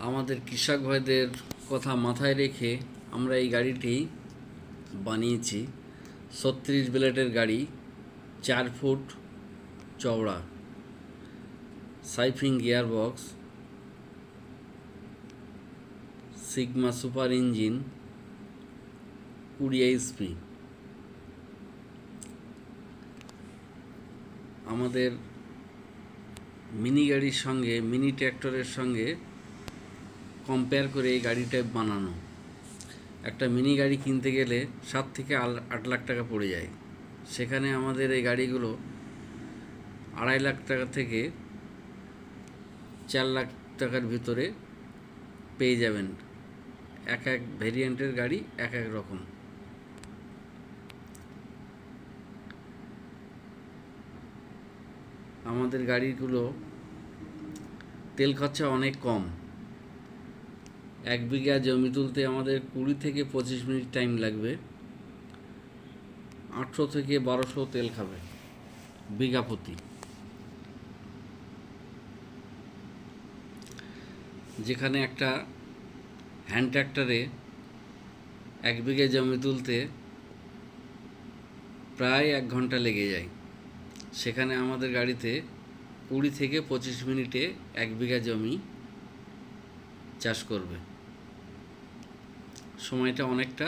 আমাদের কৃষক ভাইদের কথা মাথায় রেখে আমরা এই গাড়িটি বানিয়েছি। 36 ব্লেডের গাড়ি, 4 ফুট চওড়া, সাইফিং gearbox, sigma super engine, 20 HP. আমাদের মিনি গাড়ির সঙ্গে, মিনি ট্র্যাক্টরের সঙ্গে কম্পেয়ার করে এই গাড়িটা বানানো। একটা মিনি গাড়ি কিনতে গেলে 7 থেকে 8 লাখ টাকা পড়ে যায়, সেখানে আমাদের এই গাড়িগুলো 2.5 লাখ টাকা থেকে 4 লাখ টাকার ভিতরে পেয়ে যাবেন। এক এক ভেরিয়েন্টের গাড়ি এক এক রকম। আমাদের গাড়িগুলো তেল খরচা অনেক কম। 1 বিঘা জমি তুলতে আমাদের 20 থেকে 25 মিনিট টাইম লাগবে। 800 থেকে 1200 তেল খাবে বিঘা প্রতি। যেখানে একটা হ্যান্ড ট্র্যাক্টরে 1 বিঘা জমি তুলতে প্রায় 1 ঘন্টা লেগে যায়, সেখানে আমাদের গাড়িতে 20 থেকে 25 মিনিটে 1 বিঘা জমি চাষ করবে। সময়টা অনেকটা